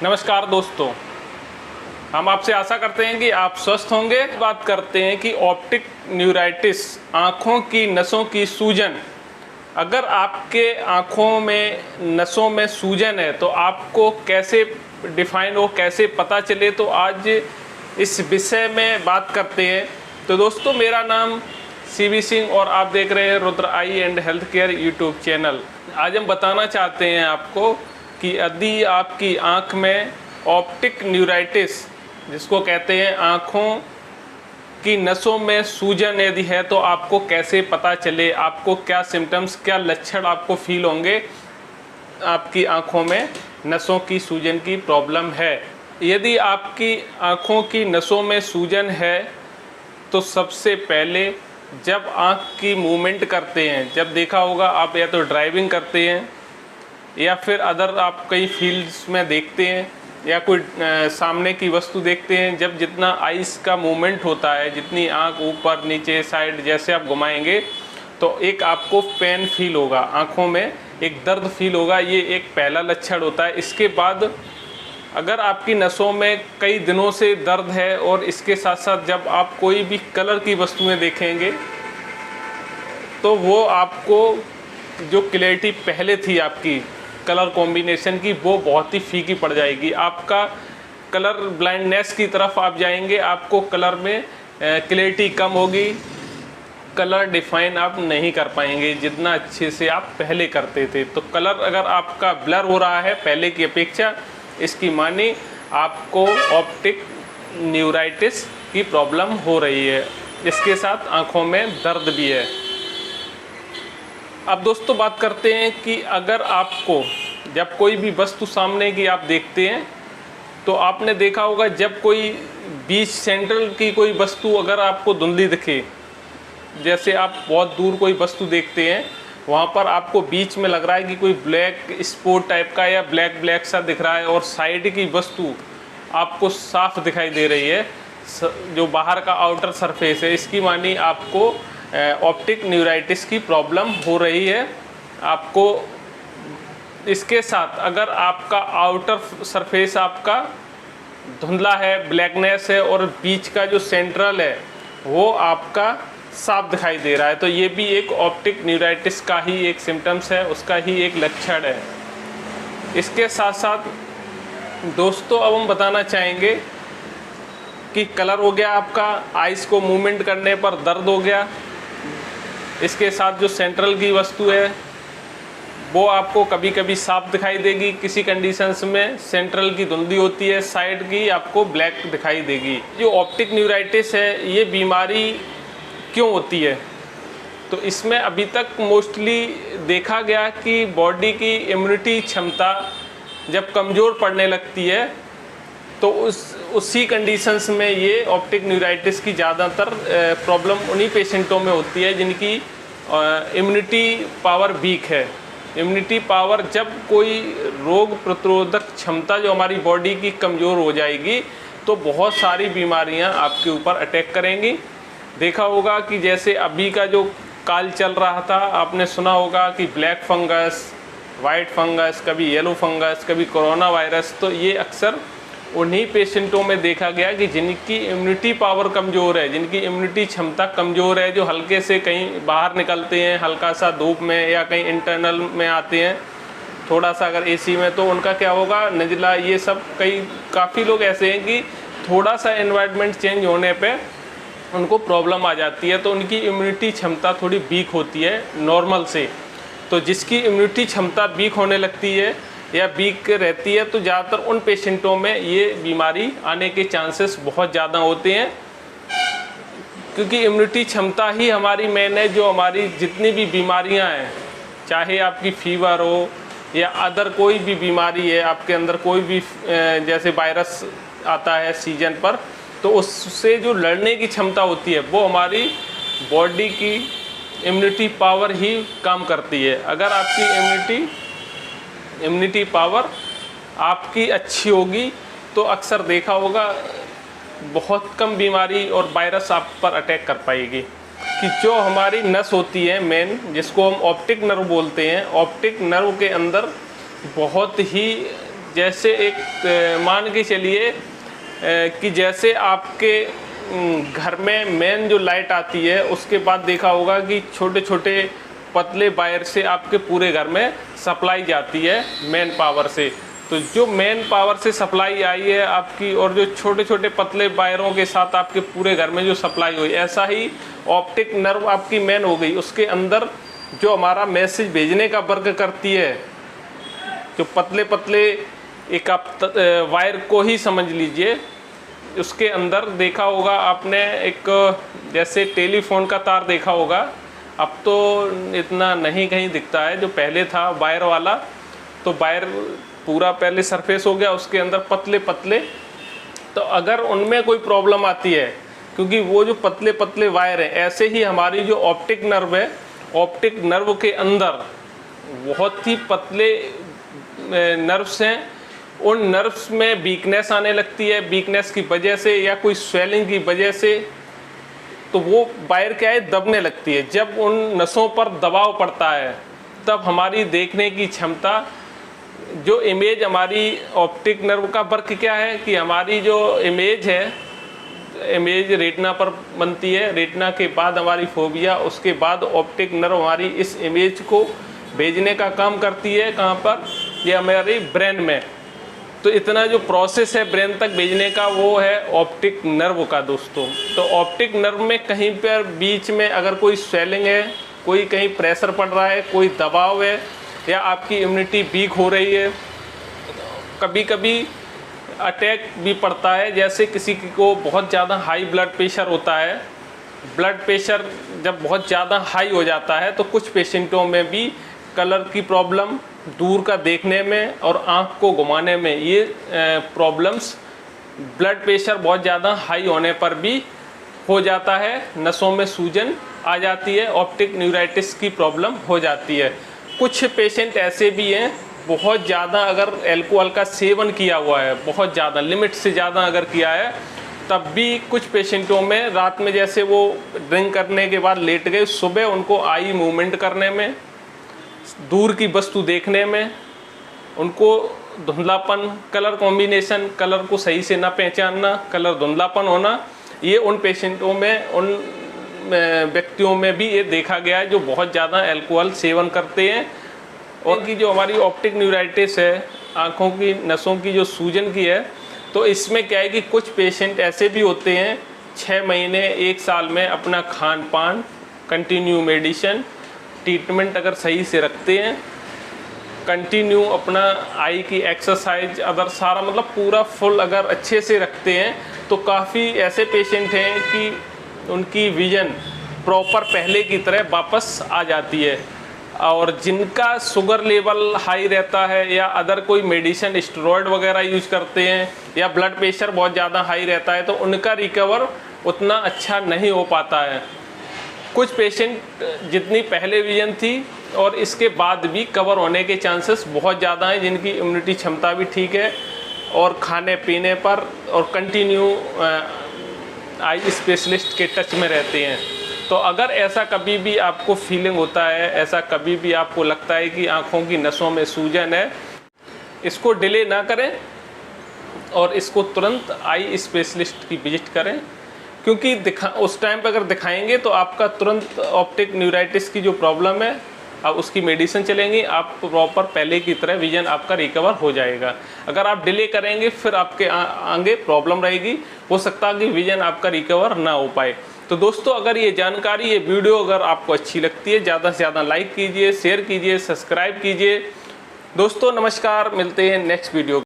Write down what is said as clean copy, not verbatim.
नमस्कार दोस्तों, हम आपसे आशा करते हैं कि आप स्वस्थ होंगे। बात करते हैं कि ऑप्टिक न्यूराइटिस, आँखों की नसों की सूजन। अगर आपके आँखों में नसों में सूजन है तो आपको कैसे डिफाइन हो, कैसे पता चले, तो आज इस विषय में बात करते हैं। तो दोस्तों, मेरा नाम सीवी सिंह और आप देख रहे हैं Rudra eye and health care YouTube channel. आज हम बताना चाहते हैं आपको कि यदि आपकी आँख में ऑप्टिक न्यूराइटिस, जिसको कहते हैं आँखों की नसों में सूजन यदि है, तो आपको कैसे पता चले, आपको क्या सिम्टम्स, क्या लक्षण आपको फील होंगे आपकी आँखों में नसों की सूजन की प्रॉब्लम है। यदि आपकी आँखों की नसों में सूजन है तो सबसे पहले जब आँख की मूवमेंट करते हैं, जब देखा होगा आप या तो ड्राइविंग करते हैं या फिर अदर आप कई फील्ड्स में देखते हैं या कोई सामने की वस्तु देखते हैं, जब जितना आइस का मूवमेंट होता है, जितनी आँख ऊपर नीचे साइड जैसे आप घुमाएंगे तो एक आपको पेन फील होगा, आँखों में एक दर्द फील होगा। ये एक पहला लक्षण होता है। इसके बाद अगर आपकी नसों में कई दिनों से दर्द है और इसके साथ साथ जब आप कोई भी कलर की वस्तुएं देखेंगे तो वो आपको जो क्लैरिटी पहले थी आपकी कलर कॉम्बिनेशन की, वो बहुत ही फीकी पड़ जाएगी। आपका कलर ब्लाइंडनेस की तरफ आप जाएंगे, आपको कलर में क्लैरिटी कम होगी, कलर डिफाइन आप नहीं कर पाएंगे जितना अच्छे से आप पहले करते थे। तो कलर अगर आपका ब्लर हो रहा है पहले की अपेक्षा, इसकी माने आपको ऑप्टिक न्यूराइटिस की प्रॉब्लम हो रही है। इसके साथ आँखों में दर्द भी है। अब दोस्तों बात करते हैं कि अगर आपको जब कोई भी वस्तु सामने की आप देखते हैं तो आपने देखा होगा जब कोई बीच सेंट्रल की कोई वस्तु अगर आपको धुंधली दिखे, जैसे आप बहुत दूर कोई वस्तु देखते हैं, वहाँ पर आपको बीच में लग रहा है कि कोई ब्लैक स्पॉट टाइप का या ब्लैक ब्लैक सा दिख रहा है और साइड की वस्तु आपको साफ दिखाई दे रही है, जो बाहर का आउटर सरफेस है, इसकी मानी आपको ऑप्टिक न्यूराइटिस की प्रॉब्लम हो रही है। आपको इसके साथ अगर आपका आउटर सरफेस आपका धुंधला है, ब्लैकनेस है और बीच का जो सेंट्रल है वो आपका साफ दिखाई दे रहा है, तो ये भी एक ऑप्टिक न्यूराइटिस का ही एक सिम्टम्स है, उसका ही एक लक्षण है। इसके साथ साथ दोस्तों अब हम बताना चाहेंगे कि कलर हो गया आपका, आइस को मूवमेंट करने पर दर्द हो गया, इसके साथ जो सेंट्रल की वस्तु है वो आपको कभी कभी साफ दिखाई देगी, किसी कंडीशंस में सेंट्रल की धुंधली होती है, साइड की आपको ब्लैक दिखाई देगी। जो ऑप्टिक न्यूराइटिस है ये बीमारी क्यों होती है, तो इसमें अभी तक मोस्टली देखा गया कि बॉडी की इम्यूनिटी क्षमता जब कमज़ोर पड़ने लगती है तो उसी कंडीशंस में ये ऑप्टिक न्यूराइटिस की ज़्यादातर प्रॉब्लम उन्हीं पेशेंटों में होती है जिनकी इम्यूनिटी पावर वीक है। इम्यूनिटी पावर, जब कोई रोग प्रतिरोधक क्षमता जो हमारी बॉडी की कमज़ोर हो जाएगी तो बहुत सारी बीमारियां आपके ऊपर अटैक करेंगी। देखा होगा कि जैसे अभी का जो काल चल रहा था, आपने सुना होगा कि ब्लैक फंगस, वाइट फंगस, कभी येलो फंगस, कभी कोरोना वायरस, तो ये अक्सर उन्हीं पेशेंटों में देखा गया कि जिनकी इम्यूनिटी पावर कमज़ोर है, जिनकी इम्यूनिटी क्षमता कमज़ोर है, जो हल्के से कहीं बाहर निकलते हैं, हल्का सा धूप में या कहीं इंटरनल में आते हैं, थोड़ा सा अगर एसी में, तो उनका क्या होगा, नज़ला, ये सब काफ़ी लोग ऐसे हैं कि थोड़ा सा एनवायरनमेंट चेंज होने पे उनको प्रॉब्लम आ जाती है, तो उनकी इम्यूनिटी क्षमता थोड़ी वीक होती है नॉर्मल से। तो जिसकी इम्यूनिटी क्षमता वीक होने लगती है या वीक रहती है तो ज़्यादातर उन पेशेंटों में ये बीमारी आने के चांसेस बहुत ज़्यादा होते हैं, क्योंकि इम्यूनिटी क्षमता ही हमारी मेन है। जो हमारी जितनी भी बीमारियां हैं, चाहे आपकी फीवर हो या अदर कोई भी बीमारी है, आपके अंदर कोई भी जैसे वायरस आता है सीजन पर, तो उससे जो लड़ने की क्षमता होती है वो हमारी बॉडी की इम्यूनिटी पावर ही काम करती है। अगर आपकी इम्यूनिटी पावर आपकी अच्छी होगी तो अक्सर देखा होगा बहुत कम बीमारी और वायरस आप पर अटैक कर पाएगी। कि जो हमारी नस होती है मेन, जिसको हम ऑप्टिक नर्व बोलते हैं, ऑप्टिक नर्व के अंदर बहुत ही जैसे एक मान के चलिए कि जैसे आपके घर में मेन जो लाइट आती है उसके बाद देखा होगा कि छोटे छोटे पतले वायर से आपके पूरे घर में सप्लाई जाती है मेन पावर से। तो जो मेन पावर से सप्लाई आई है आपकी और जो छोटे छोटे पतले वायरों के साथ आपके पूरे घर में जो सप्लाई हुई, ऐसा ही ऑप्टिक नर्व आपकी मेन हो गई। उसके अंदर जो हमारा मैसेज भेजने का वर्क करती है, जो पतले पतले एक आप वायर को ही समझ लीजिए, उसके अंदर देखा होगा आपने एक जैसे टेलीफोन का तार देखा होगा, अब तो इतना नहीं कहीं दिखता है, जो पहले था वायर वाला, तो वायर पूरा पहले सरफेस हो गया, उसके अंदर पतले पतले। तो अगर उनमें कोई प्रॉब्लम आती है, क्योंकि वो जो पतले पतले वायर हैं, ऐसे ही हमारी जो ऑप्टिक नर्व है, ऑप्टिक नर्व के अंदर बहुत ही पतले नर्व्स हैं। उन नर्व्स में वीकनेस आने लगती है, वीकनेस की वजह से या कोई स्वेलिंग की वजह से, तो वो वायर क्या है, दबने लगती है। जब उन नसों पर दबाव पड़ता है तब हमारी देखने की क्षमता, जो इमेज हमारी ऑप्टिक नर्व का वर्क क्या है कि हमारी जो इमेज है, इमेज रेटिना पर बनती है, रेटिना के बाद हमारी फोबिया, उसके बाद ऑप्टिक नर्व हमारी इस इमेज को भेजने का काम करती है। कहाँ पर? ये हमारी ब्रेन में। तो इतना जो प्रोसेस है ब्रेन तक भेजने का, वो है ऑप्टिक नर्व का दोस्तों। तो ऑप्टिक नर्व में कहीं पर बीच में अगर कोई स्वेलिंग है, कोई कहीं प्रेशर पड़ रहा है, कोई दबाव है, या आपकी इम्यूनिटी वीक हो रही है, कभी कभी अटैक भी पड़ता है। जैसे किसी को बहुत ज़्यादा हाई ब्लड प्रेशर होता है, ब्लड प्रेशर जब बहुत ज़्यादा हाई हो जाता है तो कुछ पेशेंटों में भी कलर की प्रॉब्लम, दूर का देखने में और आँख को घुमाने में, ये प्रॉब्लम्स ब्लड प्रेशर बहुत ज़्यादा हाई होने पर भी हो जाता है। नसों में सूजन आ जाती है, ऑप्टिक न्यूराइटिस की प्रॉब्लम हो जाती है। कुछ पेशेंट ऐसे भी हैं, बहुत ज़्यादा अगर अल्कोहल का सेवन किया हुआ है, बहुत ज़्यादा लिमिट से ज़्यादा अगर किया है, तब भी कुछ पेशेंटों में रात में जैसे वो ड्रिंक करने के बाद लेट गए, सुबह उनको आई मूवमेंट करने में, दूर की वस्तु देखने में, उनको धुंधलापन, कलर कॉम्बिनेशन, कलर को सही से ना पहचानना, कलर धुंधलापन होना, ये उन पेशेंटों में, उन व्यक्तियों में भी ये देखा गया है जो बहुत ज़्यादा अल्कोहल सेवन करते हैं। और की जो हमारी ऑप्टिक न्यूराइटिस है, आँखों की नसों की जो सूजन की है, तो इसमें क्या है कि कुछ पेशेंट ऐसे भी होते हैं 6 महीने 1 साल में अपना खान पान, कंटिन्यू मेडिसिन, ट्रीटमेंट अगर सही से रखते हैं, कंटिन्यू अपना आई की एक्सरसाइज, अदर सारा मतलब पूरा फुल अगर अच्छे से रखते हैं, तो काफ़ी ऐसे पेशेंट हैं कि उनकी विजन प्रॉपर पहले की तरह वापस आ जाती है। और जिनका शुगर लेवल हाई रहता है या अदर कोई मेडिसिन, स्टेरॉयड वगैरह यूज करते हैं, या ब्लड प्रेशर बहुत ज़्यादा हाई रहता है, तो उनका रिकवर उतना अच्छा नहीं हो पाता है। कुछ पेशेंट जितनी पहले विजन थी और इसके बाद भी कवर होने के चांसेस बहुत ज़्यादा हैं, जिनकी इम्यूनिटी क्षमता भी ठीक है और खाने पीने पर और कंटिन्यू आई स्पेशलिस्ट के टच में रहते हैं। तो अगर ऐसा कभी भी आपको फीलिंग होता है, ऐसा कभी भी आपको लगता है कि आँखों की नसों में सूजन है, इसको डिले ना करें और इसको तुरंत आई स्पेशलिस्ट की विजिट करें, क्योंकि उस टाइम पे अगर दिखाएंगे तो आपका तुरंत ऑप्टिक न्यूराइटिस की जो प्रॉब्लम है, अब उसकी मेडिसिन चलेंगी, आप प्रॉपर पहले की तरह विजन आपका रिकवर हो जाएगा। अगर आप डिले करेंगे फिर आपके आगे प्रॉब्लम रहेगी, हो सकता है कि विजन आपका रिकवर ना हो पाए। तो दोस्तों, अगर ये जानकारी, ये वीडियो अगर आपको अच्छी लगती है, ज़्यादा से ज़्यादा लाइक कीजिए, शेयर कीजिए, सब्सक्राइब कीजिए। दोस्तों नमस्कार, मिलते हैं नेक्स्ट वीडियो।